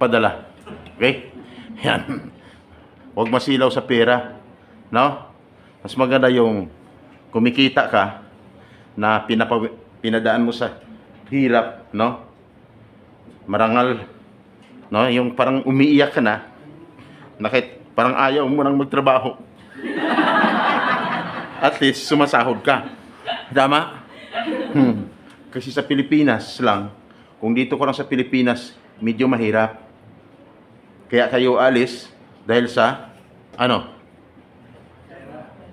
nagpadala. Okay? Yan. Huwag masilaw sa pera. No? Mas maganda yung kumikita ka na pinadaan mo sa hirap, no? Marangal, no? Yung parang umiiyak ka na kahit parang ayaw mo nang magtrabaho. At least sumasahod ka. Tama? Kasi sa Pilipinas lang, kung dito ko lang sa Pilipinas, medyo mahirap. Kaya kayo alis dahil sa ano?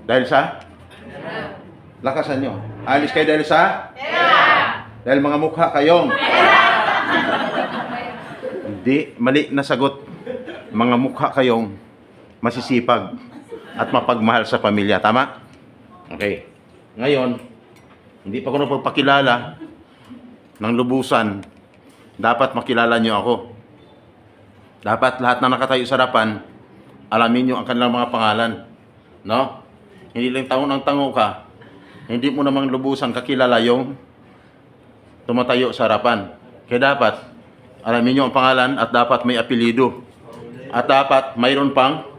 Dahil sa? Lakasan nyo. Alis kayo dahil sa? Dahil mga mukha kayong? Hindi, mali na sagot. Mga mukha kayong masisipag at mapagmahal sa pamilya. Tama? Okay. Ngayon, hindi pa ko napagpakilala ng lubusan. Dapat makilala nyo ako. Dapat lahat na nakatayo sa harapan, alamin nyo ang kanilang mga pangalan. No? Hindi lang tango ng tango ka, hindi mo namang lubusan kakilala yung tumatayo sa harapan. Kaya dapat, alamin nyo ang pangalan at dapat may apelido. At dapat mayroon pang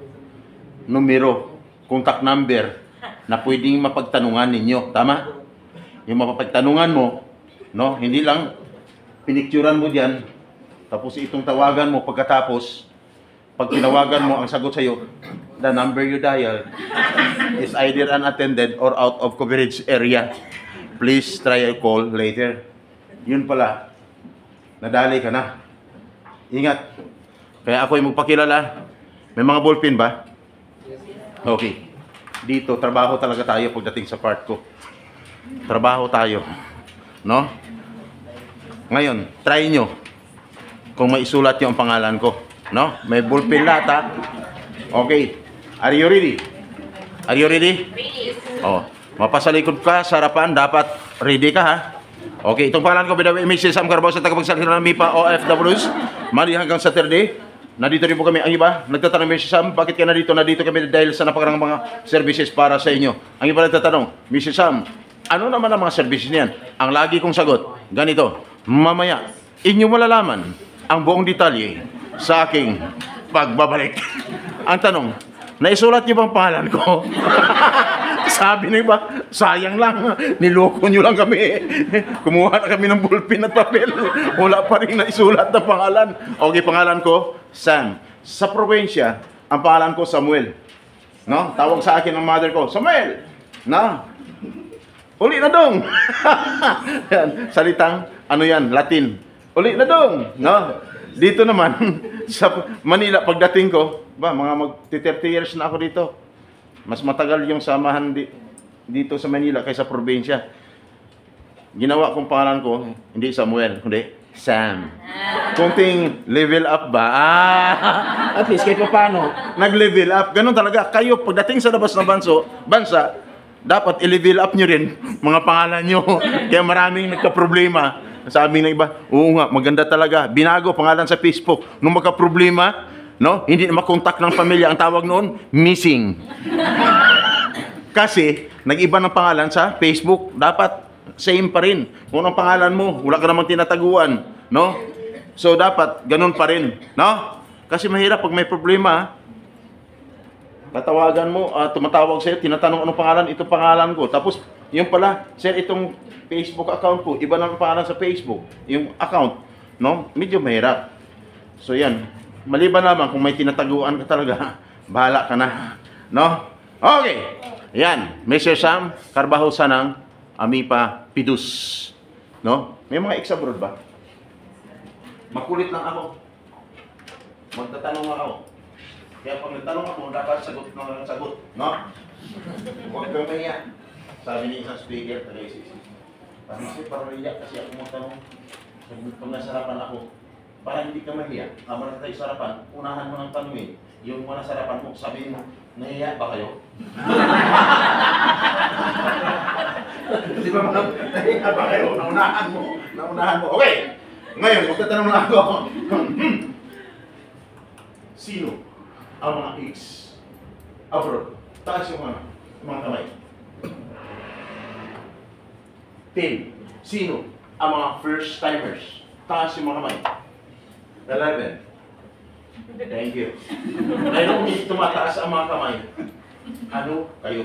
numero, contact number na pwedeng mapagtanungan ninyo. Tama? Yung mapapagtanungan mo, no? Hindi lang pinicturan mo diyan, tapos itong tawagan mo pagkatapos, pag tinawagan mo, ang sagot sa'yo, the number you dial is either unattended or out of coverage area. Please try a call later. Yun pala, nadali ka na. Ingat. Kaya ako yung magpakilala. May mga ballpen ba? Okay. Dito, trabaho talaga tayo pagdating sa part ko. Trabaho tayo. No? Ngayon, try nyo kung maisulat yung pangalan ko. No? May ballpen lahat, ha? Okay. Are you ready? Are you ready? Ready. Oh, mapasalikod ka sa harapan, dapat ready ka, ha? Okay, itong pangalan ko, bidawi, Mrs. Sam Carabao sa tagapagsalita ng MIPA OFWs. Monday hanggang Saturday. Nandito rin po kami. Ang iba, nagtatanong, Mrs. Sam, bakit ka nandito? Nandito kami dahil sa napakarang mga services para sa inyo. Ang iba nagtatanong, Mrs. Sam, ano naman ang mga services niyan? Ang lagi kong sagot, ganito, mamaya, inyo malalaman ang buong detalye sa aking pagbabalik. Ang tanong, naisulat niyo bang pangalan ko? Sabi na iba, sayang lang, niloko nyo lang kami. Kumuha na kami ng ballpen at papel. Wala pa rin naisulat na pangalan. Okay, pangalan ko, Sam. Sa probinsya, ang pangalan ko, Samuel. No? Tawag sa akin ng mother ko, Samuel! No? Uli na dong! Yan, salitang, ano yan, Latin. Uli na dong! No? Dito naman, sa Manila, pagdating ko, mga mag-30 years na ako dito. Mas matagal yung samahan dito sa Manila kaysa probinsya. Ginawa kong pangalan ko, hindi Samuel, kundi Sam. Kunting level up ba? At least kahit paano, nag-level up. Ganun talaga. Kayo, pagdating sa labas ng bansa, dapat i-level up nyo rin mga pangalan nyo. Kaya maraming nagka-problema. Sabi ng iba, oo nga, maganda talaga. Binago pangalan sa Facebook. Nung magka-problema, no? Hindi na makontak ng pamilya. Ang tawag noon, missing. Kasi, nag-iba ng pangalan sa Facebook. Dapat, same pa rin. Kung anong pangalan mo, wala ka namang tinataguan. No? So, dapat, ganun pa rin. No? Kasi mahirap pag may problema. Tatawagan mo, tumatawag sa'yo, tinatanong anong pangalan, ito pangalan ko. Tapos, yung pala, sir, itong Facebook account ko, iba na ang pangalan sa Facebook. Yung account, no? Medyo mahirap. So, yan. Maliban naman kung may tinataguan ka talaga, bahala ka na. No? Okay. Yan. Mr. Sam Carabao ng Amipa Pidus. No? May mga ex-abroad ba? Makulit lang ako. Magtatanong ako. Kaya pag nagtanong ako, dapat sagot ng sagot. No? Huwag kang mahiya. Sabi ni isang speaker, taga-ICC. Parang iyak kasi ako magtanong. Pag nasa harapan ako, para hindi ka mahiya, habang tayo sa harapan, unahan mo ng tanungin. Yung mga nasa harapan mo, sabihin mo, nahiya ba kayo? Di ba mga, nahiya ba kayo? Naunahan mo. Okay! Ngayon, magtatanong na ako. Sino ang mga ex-abroad? Taas yung mga kamay. 10. Sino ang mga first-timers? Taas yung mga kamay. 11. Thank you. Ngayon kung hindi tumataas ang mga kamay, ano kayo?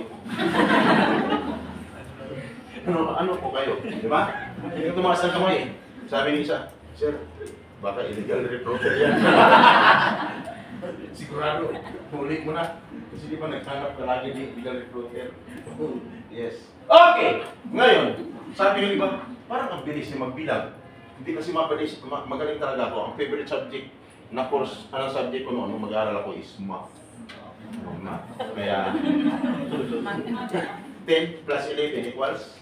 ano po kayo? Di ba? Hindi tumaas ang kamay. Sabi ni isa, Sir, baka illegal recruiter yan. Sigurado, huli mo na. Kasi di ba naghanap ka lagi ni illegal recruiter? Yes. Okay! Ngayon, sabi ng iba, parang ang bilis niya magbilang. Hindi kasi mabilis, magaling talaga ako. Ang favorite subject na course, anong subject ko noon, nung mag-aaral ako is math. Math. Kaya, 10 plus 11 equals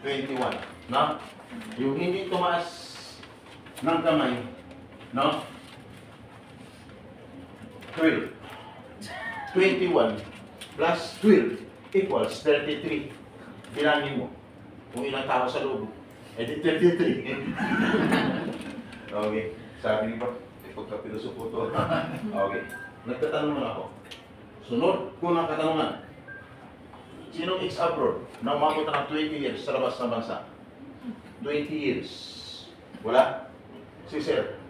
21. No? Yung hindi tumaas ng kamay, no? 12. 21 plus 12 equals 33. Bilangin mo kung ilang tao sa loob. Eh di 33. Okay. Sabi ni ba, pagkapilosopo to. Okay. Nagtatanong na ako. Sunod ko ng katanungan. Sinong ex-abroad na umabot ng 20 years sa labas ng bansa? 20 years. Wala? Si Sir,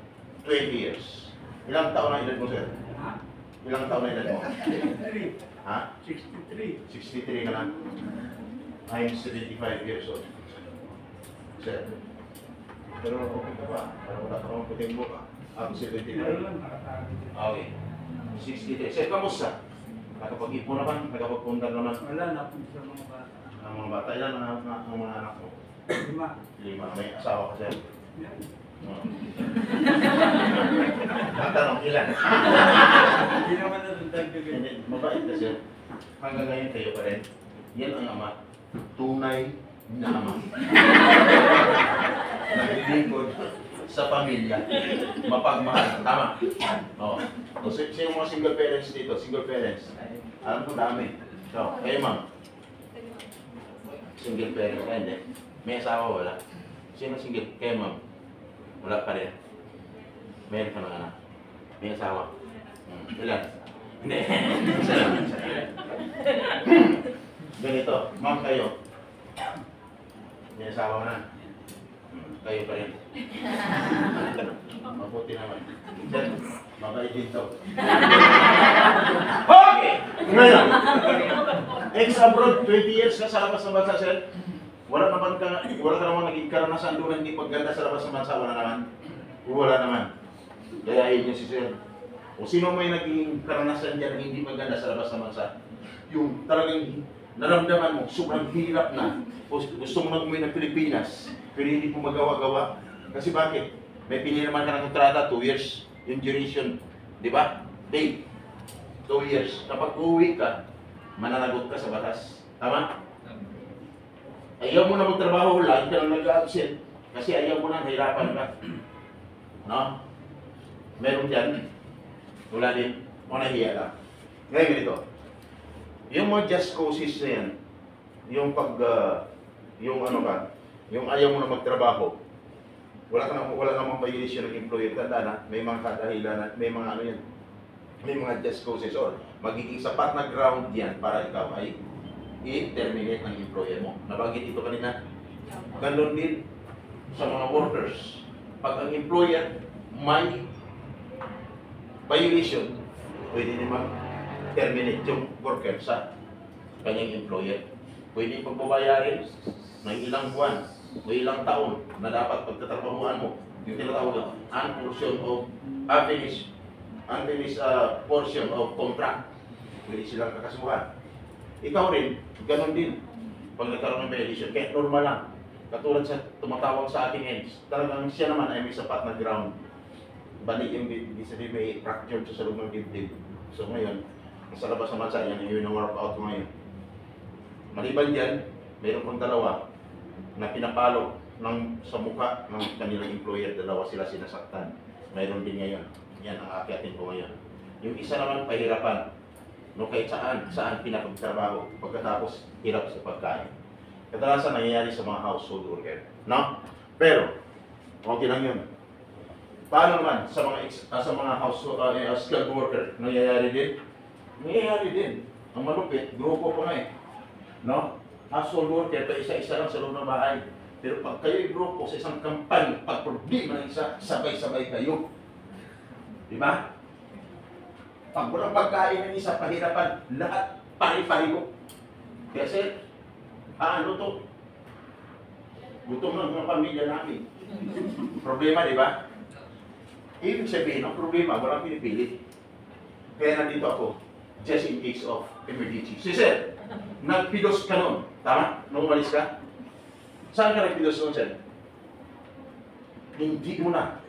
20 years. Ilang taon na edad mo, Sir? Ilang taon na edad mo? 63. Ha? 63. 63 ka na? I'm 75 years old. Sir. Pero okay ka ba? Parang wala ka naman puting buka. Ako 75. Okay. 63. Sir, kamusta? Nakapag-ipon naman? Nakapag-pundar naman? Wala na po sa mga bata. Ang mga bata, ilan ang mga anak mo? 5. 5. May asawa ka, Sir? Yan. Ang tanong, ilan? Hindi naman natutagdagan. Hindi, mabait na, Sir. Hanggang ngayon kayo pa rin. Yan ang ama. Tunay na ama. Naglilingkod sa pamilya. Mapagmahal. Tama. Oo. O, sino mga single parents dito? Single parents. Alam ko dami. So, kayo ma'am. Single parents. Ay, hindi. May asawa wala. Sino single? Kayo ma'am. Wala pa rin. Meron ka ng anak. May asawa. Ilan? Hindi. Isa lang. Isa lang. Ganito. Ma'am kayo. May asawa na. Kayo pa rin. Mabuti naman. Sir, mabait din to. Okay! Ngayon, ex-abroad, 20 years ka sa labas ng bansa, sir. Wala ka naman naging karanasan doon na hindi pagganda sa labas ng bansa, wala naman. Wala naman. Gayahin niyo si sir. O sino may naging karanasan dyan na hindi maganda sa labas ng bansa? Yung talagang naramdaman mo, sobrang hirap na. O gusto mo na umuwi ng Pilipinas, pero hindi mo magawa-gawa. Kasi bakit? May piniraman ka ng kontrata, 2 years yung duration. Di ba? Date. 2 years. Kapag uuwi ka, mananagot ka sa batas. Tama? Ayaw mo na magtrabaho, lagi ka lang nag-absent. Kasi ayaw mo na, hirapan ka. No? Meron dyan. Wala din. O nahiya lang. Ngayon ganito. Yung mga just causes na yan, yung yung ano ka, yung ayaw mo na magtrabaho, wala namang violation ng employer. Tanda na, may mga kadahilan, may mga ano yan, may mga just causes or magiging sapat na ground yan para ikaw ay i-terminate ng employer mo. Nabanggit ito kanina. Ganon din sa mga workers. Pag ang employer may violation, pwede naman terminate yung worker sa kanyang employer. Pwede pagbabayarin ng ilang buwan o ilang taon na dapat pagtatrabahuan mo. Yung tinatawag na unfinished portion of contract. Pwede silang kakasuhan. Ikaw rin, ganun din. Pag nagkaroon ng violation, kaya normal lang. Katulad sa tumatawag sa ating ends, talagang siya naman ay may sapat na ground. Bali yung sabihin may fracture sa loob ng dibdib. So ngayon, sa labas naman sa yan, yun ang workout mo ngayon. Maliban dyan, mayroon kong dalawa na pinapalo sa mukha ng kanilang employer. Dalawa sila sinasaktan. Mayroon din ngayon. Yan ang akyatin ko ngayon. Yung isa naman, pahirapan. No, kahit saan pinapagtrabaho. Pagkatapos, hirap sa pagkain. Kadalasan nangyayari sa mga household worker. No? Pero, okay lang yun. Paano naman sa mga skilled worker? Nangyayari din? Nangyayari din. Ang malupit, grupo pa nga eh. No? Household worker, pa isa-isa lang sa loob ng bahay. Pero pag kayo'y grupo sa isang kampanya, pag problema ng isa, sabay-sabay kayo. Di ba? Pag walang pagkain ng isa, pahirapan, lahat pari-pari mo. Kasi, ano to? Gutom ng mga pamilya namin. Problema, di ba? Ibig sabihin, ang problema, walang pinipilit. Kaya nandito ako, just in case of emergency. Si Sir, nagpidos ka nun. Tama? Nung umalis ka? Saan ka nagpidos nun, Sir? Hindi mo na.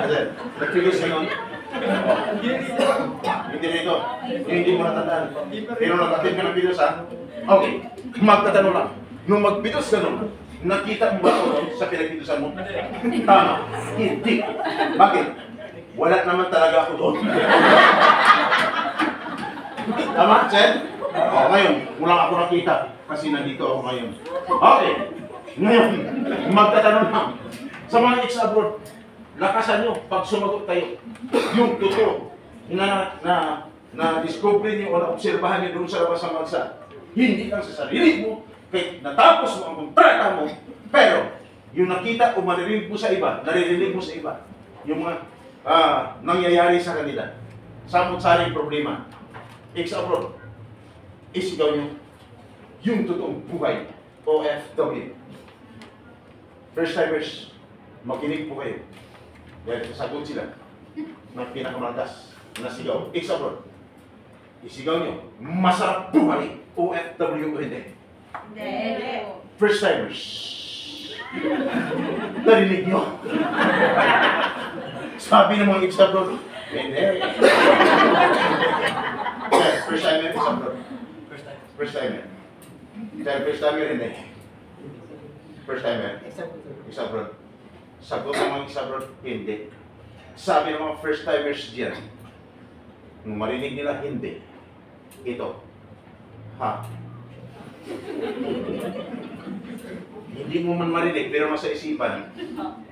Sir, nagpidos ka nun? Hindi rito. Hindi mo natandaan. Pero nag-attend ka ng pidos, ha? Okay. Magtatanong lang. Nung magpidos ka nun, nakita mo ba ako nun sa pinagpidosan mo? Tama. Hindi. Bakit? Wala naman talaga ako doon. Tama, Sir? O, ngayon, walang ako nakita kasi nandito ako ngayon. Okay. Ngayon, magtatanong lang. Sa mga ex-abroad, lakasan nyo pag sumagot tayo. Yung totoo na discover niyo o na-obserbahan niyo doon sa labas ng bansa. Hindi lang sa sarili mo, kahit natapos mo ang kontrata mo, pero yung nakita o maririnig mo sa iba, naririnig mo sa iba, yung mga nangyayari sa kanila, samot-saring problema, ex-abroad, isigaw nyo yung totoong buhay, OFW. First timers, makinig po kayo. Dahil sasagot sila ng pinakamalakas na sigaw, ex-abroad. Isigaw nyo, masarap buhay, OFW o hindi. Hindi. First timers. Narinig nyo? Sabi ng mga ex-abroad, hindi. First timer, ex-abroad. First timer. First timer, hindi. First timer, ex-abroad. Sagot ng mga ex-abroad, hindi. Sabi ng mga first timers diyan, nung marinig nila, hindi. Ito. Ha? Hindi mo man marinig, pero nasa isipan,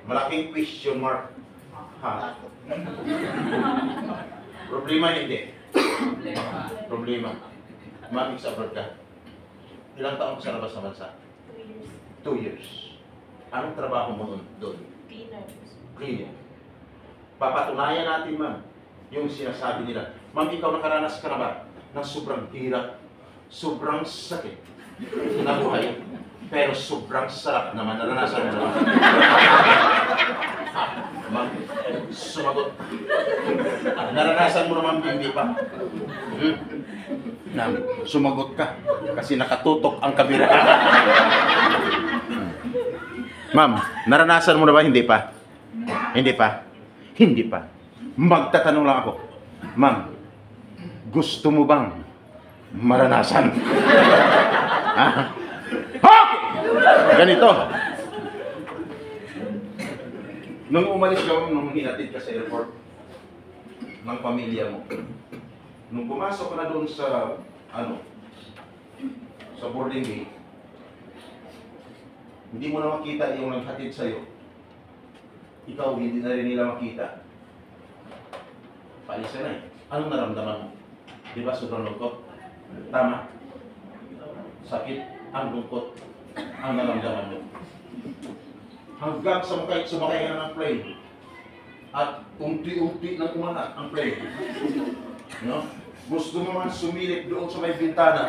malaking question mark. Ha? Problema hindi. Problema. Ma'am, ex-abroad ka. Ilang taon ka sa labas ng bansa? 2 years. Anong trabaho mo doon? Cleaner. Papatunayan natin, ma'am, yung sinasabi nila. Ma'am, ikaw nakaranas ka na ba ng sobrang hirap, sobrang sakit na buhay, pero sobrang sarap naman, naranasan mo naman. Ma'am, sumagot. Naranasan mo naman, hindi pa. Sumagot ka kasi nakatutok ang kamera. Ma'am, naranasan mo na ba? Hindi pa. Hindi pa. Hindi pa. Magtatanong lang ako. Ma'am, gusto mo bang maranasan? Ah? Okay! Ganito. Nung umalis ka, nung hinatid ka sa airport ng pamilya mo, nung pumasok ka na doon sa, sa boarding gate, hindi mo na makita yung naghatid sa'yo. Ikaw, hindi na rin nila makita. Paalis ka na eh. Anong naramdaman mo? Di ba sobrang lungkot? Tama? Sakit, ang lungkot, ang naramdaman mo. Hanggang sa sumakay ka na ng plane. At unti-unti nang umangat ang plane. No? Gusto mo man sumilip doon sa may bintana.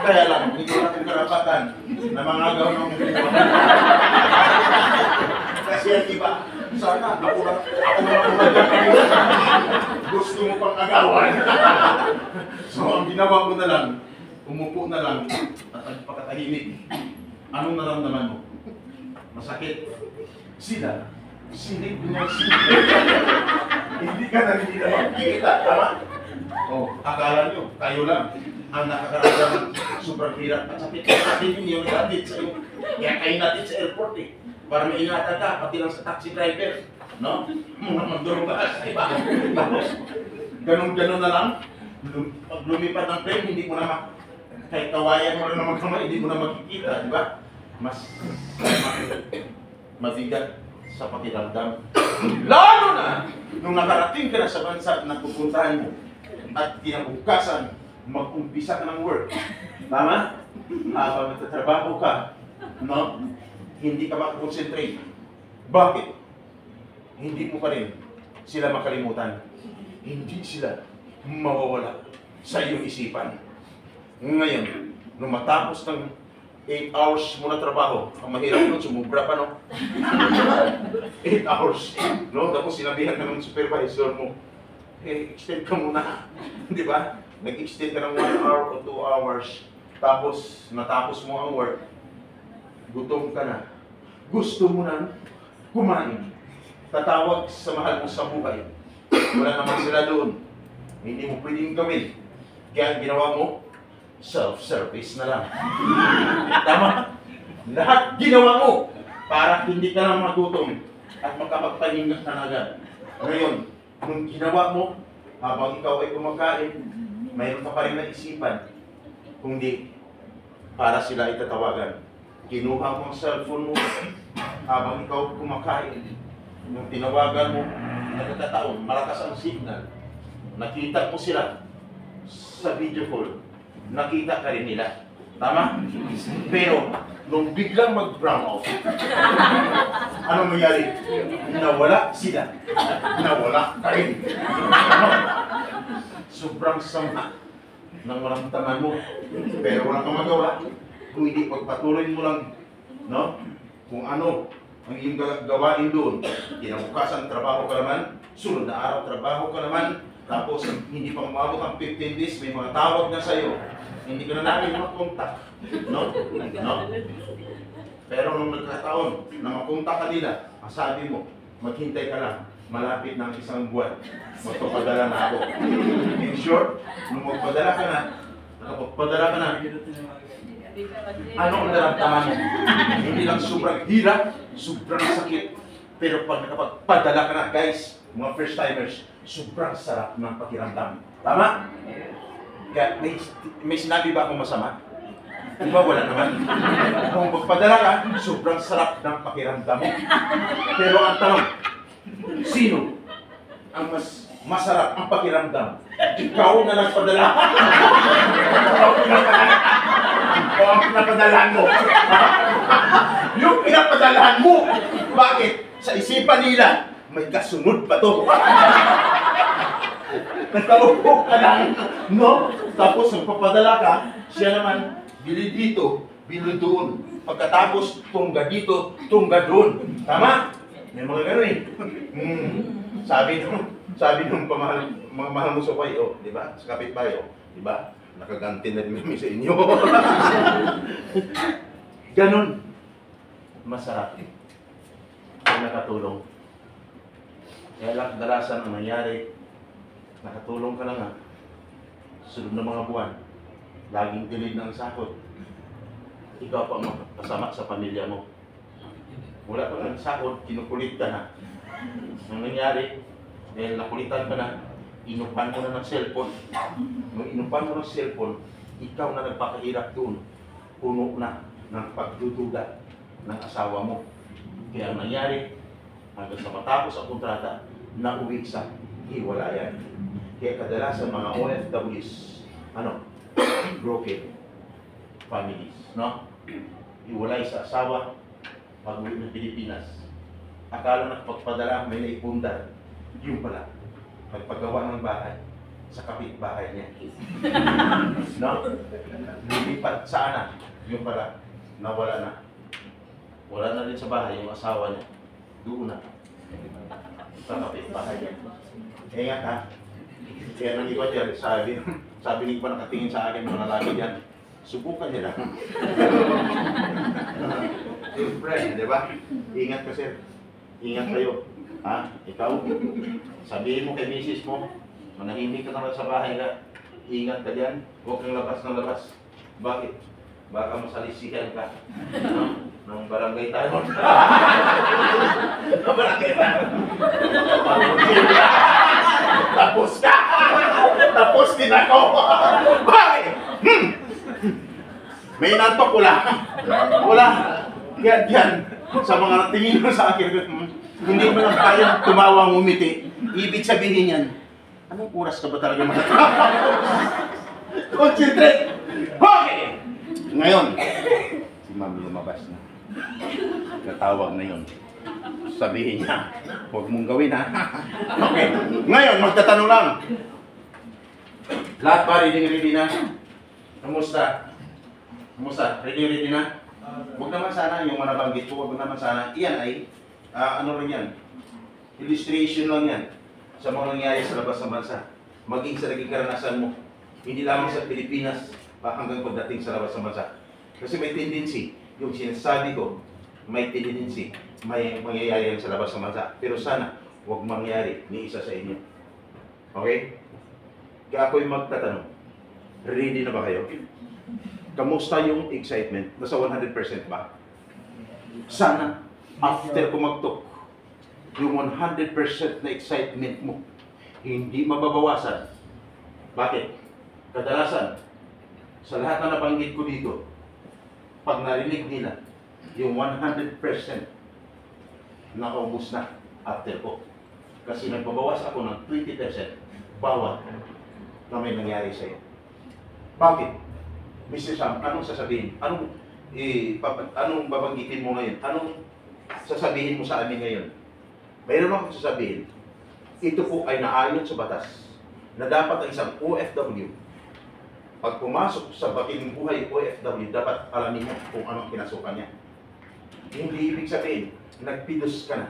Kaya lang, hindi ko natin karapatan na mangagaw ng kasi ang iba, sana ako na gusto mo pang agawan. So ang ginawa ko na lang, umupo na lang at nagpakatahimik. Anong naramdaman mo? Masakit. Sila, silip niya silip. Hindi ka na nila makikita, tama? O, akala nyo, kayo lang ang nakakaramdaman sobrang hirap at sakit. Atin yun yung natin sa iyo. Kaya kayo natin sa airport eh. Para maingatan ka, pati lang sa taxi driver. No? Mga magdurong sa iba. Tapos, ganun-ganun na lang. Pag lumipad ng plane, hindi mo na kahit kawayan mo na naman kamay, hindi mo na makikita, di ba? Mas mabigat sa pakiramdam. Lalo na nung nakarating ka na sa bansa na pupuntahan mo at kinabukasan, mag-umpisa ka ng work. Tama? Habang nagtatrabaho ka, no? Hindi ka makakonsentrate. Bakit? hindi mo pa rin sila makalimutan. Hindi sila mawawala sa iyong isipan. Ngayon, nung matapos ng 8 hours mo na trabaho, ang mahirap nun, sumubra pa, no? 8 hours, no? Tapos sinabihan ka ng supervisor mo, extend ka muna. Di ba? Nag-extend ka ng 1 hour o 2 hours, tapos natapos mo ang work, gutom ka na. Gusto mo na kumain. Tatawag sa mahal mo sa buhay. Wala naman sila doon. Hindi mo pwedeng gawin. Kaya ang ginawa mo, self-service na lang. Tama? Lahat ginawa mo para hindi ka lang magutom at makapagpahinga ka na agad. Ngayon, nung ginawa mo, habang ikaw ay kumakain, mayroon ka pa rin naisipan. Kundi, para sila ay tatawagan. Kinuha mo ang cellphone mo habang ikaw kumakain. Nung tinawagan mo, nagkataon, malakas ang signal. Nakita mo sila sa video call. Nakita ka rin nila. Tama? Pero, nung biglang mag-brown out, anong nangyari? Nawala sila. Nawala ka rin. Tama? Sobrang sama ng maramdaman mo. Pero wala kang magawa. Kung hindi pagpatuloy mo lang, no? Kung ano ang iyong gawain doon, kinabukasan, trabaho ka naman, sunod na araw, trabaho ka naman, tapos hindi pa umabot ang 15 days, may mga tawag na sa'yo, hindi ka na namin makontak, no? No? Pero nung nagkataon na makontak ka nila, ang sabi mo, maghintay ka lang, malapit ng 1 buwan, magpapadala na ako. In short, nung magpadala ka na, nakapagpadala ka na, ano ang naramdaman mo? Hindi lang sobrang hirap, sobrang sakit. Pero pag nakapagpadala ka na, guys, mga first timers, sobrang sarap ng pakiramdam. Tama? Kaya may sinabi ba akong masama? Di ba wala naman? Kung magpadala ka, sobrang sarap ng pakiramdam mo. Pero ang tanong, sino ang mas masarap ang pakiramdam? Ikaw na nagpadala. O ang pinapadalahan mo. Yung pinapadalahan mo. Bakit? Sa isipan nila, may kasunod pa to. Nagkaupo ka lang, no? Tapos nagpapadala ka, siya naman, bili dito, bili doon. Pagkatapos, tungga dito, tungga doon. Tama? May mga gano'n eh. Sabi nung mga mahal mo sa bayo, di ba? Sa kapitbayo, di ba? Nakaganti na rin kami sa inyo. Ganon. Masarap. Ay nakatulong. Kaya lang kadalasan ang nangyari, nakatulong ka na nga. Sunod na mga buwan, laging delayed ng sahod. Ikaw pa ang kasama sa pamilya mo. Wala pa ng sahod, kinukulit ka na. Ang nangyari, dahil nakulitan ka na, inupan mo na ng cellphone. Nung inupan mo ng cellphone, ikaw na nagpakahirap doon. Puno na ng pagdududa ng asawa mo. Kaya ang nangyari, hanggang sa matapos ang kontrata, nauwi sa hiwalayan. Kaya kadalasan mga OFWs, broken families, no? Hiwalay sa asawa, pag-uwi ng Pilipinas. Akala nakapagpadala, may naipundar. Yung pala, magpagawa ng bahay sa kapitbahay niya. No? Lilipat sana. Yung pala, nawala na. Wala na rin sa bahay yung asawa niya. Doon na. Sa kapitbahay niya. Kaya nga, kaya nang iba dyan, sabi ni iba nakatingin sa akin, mga lalaki dyan, subukan niya lang. Siyempre, di ba? Ingat ka, sir. Ingat kayo. Ha? Ikaw, sabihin mo kay misis mo, manahimik ka naman sa bahay ka, ingat ka dyan, huwag kang labas ng labas. Bakit? Baka masalisihan ka. Ng barangay tayo. Ng barangay tayo. Tapos ka! Tapos din ako! Bakit? May nantok wala. Wala. Kaya dyan, sa mga tingin mo sa akin, hindi mo lang kayang tumawang umiti. Ibig sabihin yan, anong oras ka ba talaga matatapos? Concentrate! Okay! Ngayon, si Mami lumabas na. Natawag na yun. Sabihin niya, huwag mong gawin ha. Okay. Ngayon, magtatanong lang. Lahat ba ready na? Kamusta? Kamusta? Ready na? Huwag naman sana yung manabanggit ko, huwag naman sana. Iyan ay, ano lang yan? Illustration lang yan sa mga nangyayari sa labas ng bansa. Maging sa naging karanasan mo. Hindi lamang sa Pilipinas, hanggang pagdating sa labas ng bansa. Kasi may tendency, yung sinasabi ko, may tendency, may mangyayari yan sa labas ng bansa. Pero sana, huwag mangyari ni isa sa inyo. Okay? Kaya ako'y magtatanong, ready na ba kayo? Kamusta yung excitement? Nasa 100% ba? Sana, after kumagtok, yung 100% na excitement mo, hindi mababawasan. Bakit? Kadalasan, sa lahat na nabanggit ko dito, pag narinig nila, yung 100% nakaubos na after ko. Kasi nagbabawas ako ng 20% bawat na may nangyari sa'yo. Bakit? Mr. Sam, anong sasabihin? Anong babanggitin mo ngayon? Anong sasabihin mo sa amin ngayon? Mayroon akong sasabihin. Ito po ay naayon sa batas na dapat ang isang OFW, pag pumasok sa bakiling buhay OFW, dapat alamin niya kung anong pinasukan niya. Hindi ibig sabihin, nagpidos ka na,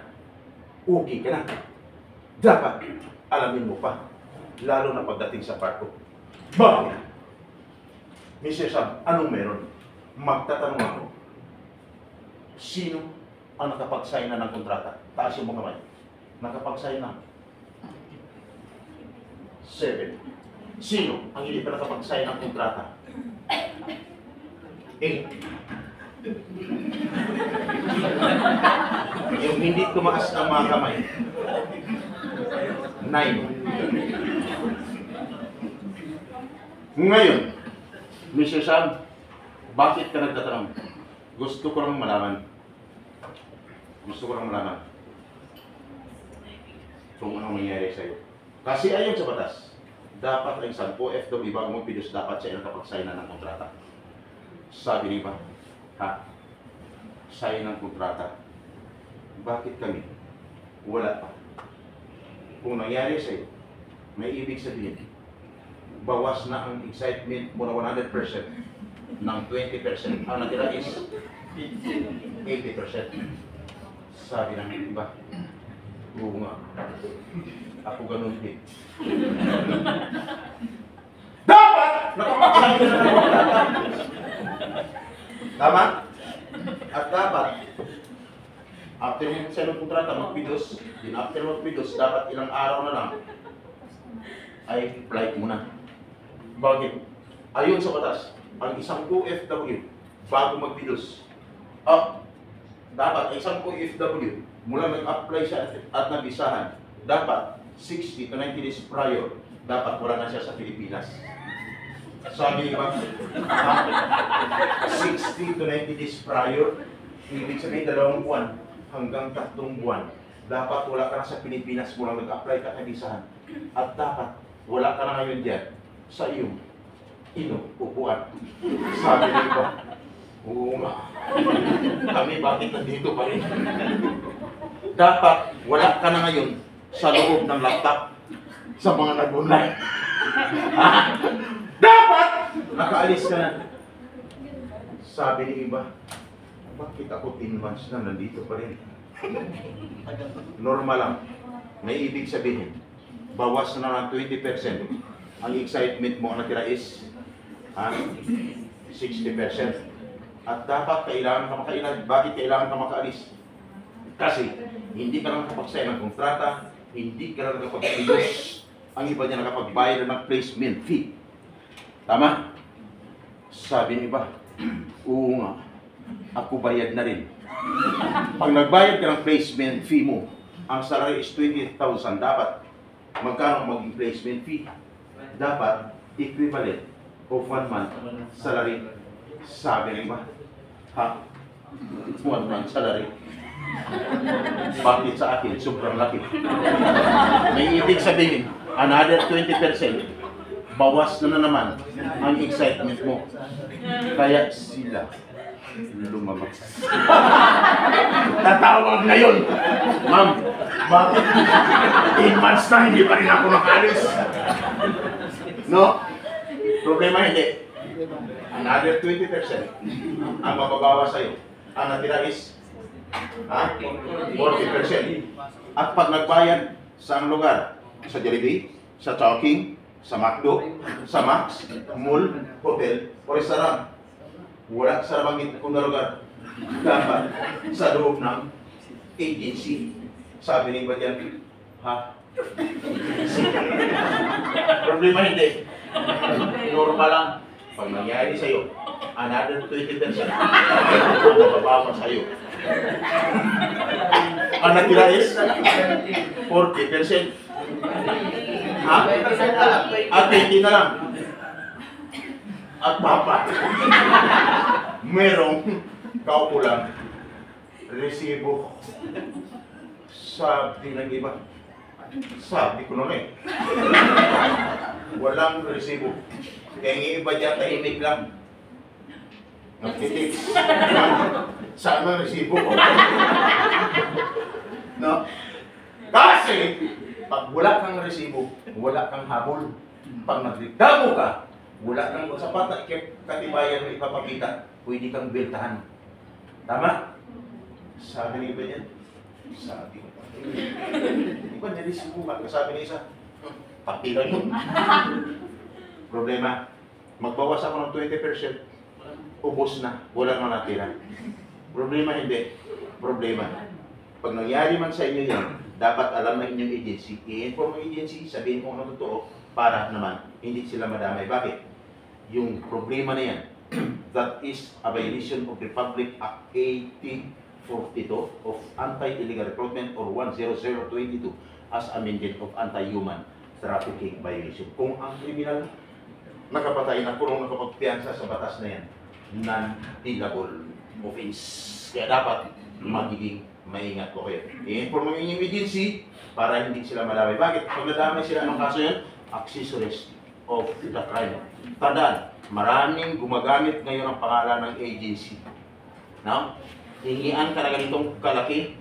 okay ka na. Dapat alamin mo pa, lalo na pagdating sa parko. Bakit? Mr. Sam, anong meron? Magtatanong ako. Sino ang nakapag-sign na ng kontrata? Taas yung mga kamay. Nakapag-sign na. 7. Sino ang hindi pa nakapag-sign ng kontrata? 8. Yung hindi tumaas ang mga kamay. 9. Ngayon, Mr. Sam, bakit ka nagtatanong? Gusto ko lang malaman. Gusto ko lang malaman kung anong nangyari sa'yo. Kasi ayon sa batas, dapat ang isang OFW bago magpidos, dapat siya nakapag-sign na ng kontrata. Sabi niya ba? Ha? Sign ng kontrata. Bakit kami? Wala pa. Kung nangyari sa'yo, may ibig sabihin, bawas na ang excitement mo na 100% ng 20%. Ang natira is 80%. Sabi ng iba, oo nga, ako ganun din. Dapat! Nakapag-sign ka na ng kontrata. Tama? At dapat, after mo sign ng kontrata, magpidos, din after magpidos, dapat ilang araw na lang, ay flight mo na. Bakit? Ayon sa batas, ang isang OFW bago magpidos, dapat ang isang OFW mula nag-apply siya at nabisahan, dapat 60 to 90 days prior, dapat wala na siya sa Pilipinas. Sabi ba? 60 to 90 days prior, ibig sabihin 2 buwan hanggang 3 buwan, dapat wala ka na sa Pilipinas mula nag-apply ka at nabisahan. At dapat wala ka na ngayon dyan sa iyong upuan. Sabi ng iba, oo nga. Kami bakit nandito pa rin? Dapat wala ka na ngayon sa loob ng laptop sa mga nag-online. Dapat nakaalis ka na. Sabi ng iba, bakit ako 10 months na nandito pa rin? Normal lang. May ibig sabihin, bawas na ng 20%. Ang excitement mo na natira is 60%. At dapat kailangan ka makailan. Bakit kailangan ka makaalis? Kasi hindi ka lang nakapag-sign ng kontrata, hindi ka lang nakapag-pidos. Ang iba niya nakapag-bayad ng placement fee. Tama? Sabi ng iba, oo nga, ako bayad na rin. Pag nagbayad ka ng placement fee mo, ang salary is 20,000, dapat magkano maging placement fee? Dapat equivalent of 1 month salary. Sabi ng iba, ha? 1 month salary? Bakit sa akin? Sobrang laki. May ibig sabihin, another 20%, bawas na naman ang excitement mo. Kaya sila lumabas. Tatawag ngayon. Ma'am, bakit 8 months na hindi pa rin ako nakalis? No? Problema hindi. Another 20% ang mababawa sa'yo. Ang natira is 40%. At pag nagbayad sa lugar, sa Jollibee, sa Chowking, sa McDo, sa Max, mall, hotel, o restaurant, wala sa nabanggit kung na lugar. Dapat sa loob ng agency. Sabi ni ba dyan, ha? Problema hindi. Normal lang. Pag nangyari sa'yo, another 20% ang mababawa sa'yo. Ang natira is 40%. Ha? At 20 na lang. At dapat merong kaukulang resibo. Sabi ng iba. Sabi ko na rin. Walang resibo. Kaya yung iba dyan tahimik lang. Nagtitik. Saan ang resibo ko? No? Kasi, pag wala kang resibo, wala kang habol. Pag nagreklamo ka, wala kang sapat na katibayan na ipapakita, pwede kang biltahan. Tama? Sabi ni iba dyan. Sabi ko. Di ba niresibo ka? Sabi ni isa, papilan yun. Problema, magbawas ako ng 20%, ubos na, wala na natira. Problema hindi. Problema. Pag nangyari man sa inyo yan, dapat alam ng inyong agency, i-inform ang agency, sabihin kung ano totoo, para naman hindi sila madamay. Bakit? Yung problema na yan, that is a violation of Republic Act 1842 of Anti-Illegal Recruitment or 10022 as amended of Anti-Human Trafficking Violation. Kung ang kriminal nakapatay na kurong nakapagpiyansa sa batas na yan, non-dealable offense. Kaya dapat magiging maingat po kayo. I-inform mo yung agency para hindi sila madamay. Bakit? Pag nadamay sila, anong kaso yun? Accessories of the crime. Tandaan, maraming gumagamit ngayon ang pangalan ng agency. No? Hingian ka na ganitong kalaki,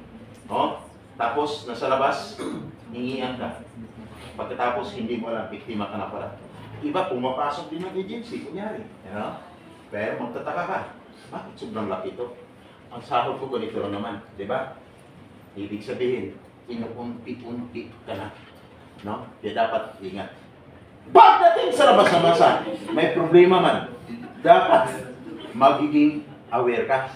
no? Tapos nasa labas, hingian ka. Pagkatapos hindi mo alam, biktima ka na pala. Iba, pumapasok din ng agency, kunyari. You know? Pero magtataka ka, bakit sobrang laki ito? Ang sahod ko ganito lang naman, di ba? Ibig sabihin, inuunti-unti ka na. No? Kaya dapat ingat. Pagdating sa labas na masa, may problema man, dapat magiging aware ka.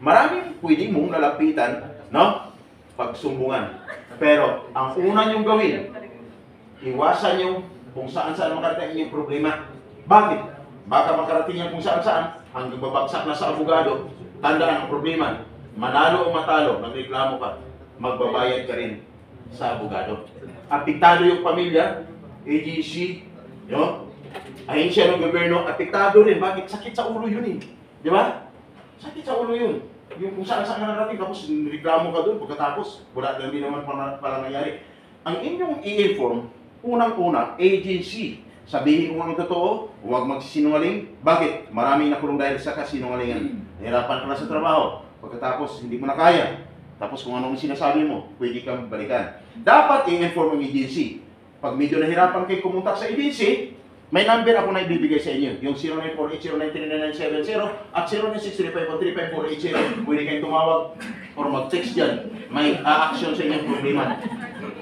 Maraming pwede mong lalapitan, no? Pagsumbungan. Pero ang una niyong gawin, iwasan yung kung saan-saan makarating yung problema. Bakit? Baka makarating yan kung saan-saan, hanggang babagsak na sa abogado. Tandaan ang problema. Manalo o matalo, nagreklamo ka, magbabayad ka rin sa abogado. Apektado yung pamilya, agency, no? Ahensya ng gobyerno, apektado rin. Bakit? Sakit sa ulo yun eh. Di ba? Sakit sa ulo yun. Yung kung saan-saan ka narating, tapos reklamo ka doon, pagkatapos, wala din naman pala nangyari. Ang inyong i-inform, unang-una, agency. Sabihin kung anong totoo, huwag magsisinungaling. Bakit? Maraming nakulong dahil sa kasinungalingan. Nahirapan ka na sa trabaho. Pagkatapos, hindi mo na kaya. Tapos kung anong sinasabi mo, pwede kang balikan. Dapat i-inform ang agency. Pag medyo nahirapan kayo kumuntak sa agency, may number ako na ibibigay sa inyo. Yung 0948093970 at 0963513548. Pwede kayong tumawag or mag-text dyan. May a-action sa inyong problema.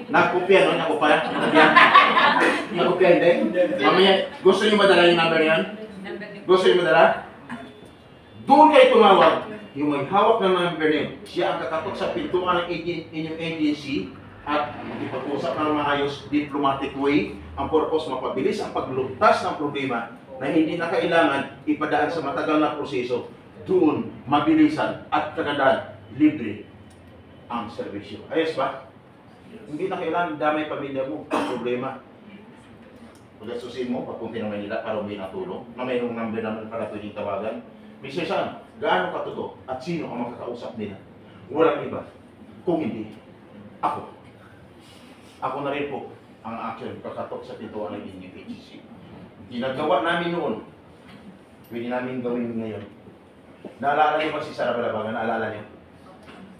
Nakopya, no? Nakopya? Nakopya, hindi? Mamaya, gusto nyo madala yung number yan? Gusto nyo madala? Doon kayo tumawag. Yung may hawak ng number niyo, siya ang kakatok sa pintuan ng inyong agency at ipag-usap ng maayos, diplomatic way. Ang purpose, mapabilis ang pagluntas ng problema na hindi na kailangan ipadaan sa matagal na proseso. Doon, mabilisan at kagandaan, libre ang serbisyo. Ayos ba? Hindi na kailangan damay pamilya mo ang problema. Pagkasusin mo, papunti ng Manila para humingi ng tulong, na mayroong number naman para pwedeng tawagan. Mr. San, gaano katuto at sino ang makakausap nila? Walang iba. Kung hindi, ako. Ako na rin po ang action kakatok sa pintuan ng inyong agency. Ginagawa namin noon, pwede namin gawin ngayon. Naalala niyo ba si Sarah Balabagan? Naalala niyo?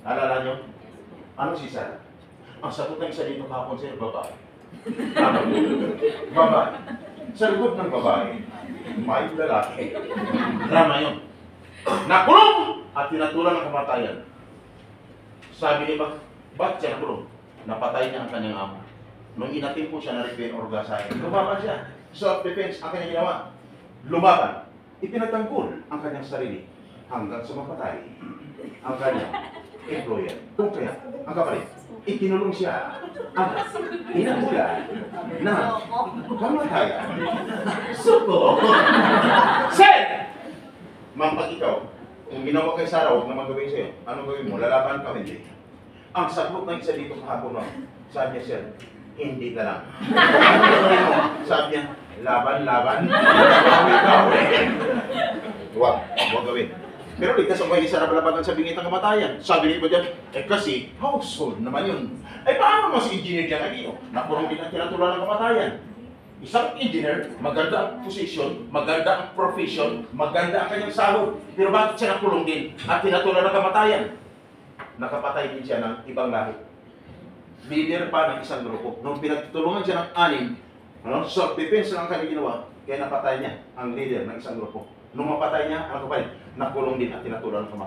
Naalala niyo? Ano si Sarah? Ang sagot ng isa dito kahapon sir, babae. Tama. Babae. Sa likod ng babae, may lalaki. Drama yun. Nakulong! At tinatulan ng kamatayan. Sabi niya ba, ba't siya nakulong? Napatay niya ang kanyang amo. Nung inatin po siya na repair or gasahin, lumaban siya. Self-defense ang kanyang ginawa. Lumaban. Ipinatanggol ang kanyang sarili hanggang sumapatay ang kanyang employer. Kung kaya, ang kapalit, itinulong siya at inatulan na kamatayan. Suko! Sir! Ma'am, pag ikaw, kung ginawa kay Sarah, huwag naman gawin sa'yo. Anong gawin mo? Lalaban ka, hindi. Ang sagot ng isa dito kahapon, no? Sabi niya, sir, hindi na lang. Sabi niya, laban. Huwag gawin. Pero ligtas ang may Sarah Balabagan sa bingit ng kamatayan. Sabi niya ba dyan, kasi household naman yun. Paano mo si engineer dyan? Nakurong din ang tinatulan ng kamatayan. Isang engineer, maganda ang position, maganda ang profession, maganda ang kanyang sahod. Pero bakit siya nakulong din at tinatulan ng kamatayan? Nakapatay din siya ng ibang lahi. Leader pa ng isang grupo. Nung pinagtutulungan siya ng 6, self-defense lang ang kanyang ginawa, kaya napatay niya ang leader ng isang grupo. Nung mapatay niya, ano ka pa rin? Nakulong din at tinatulan ng kamatayan.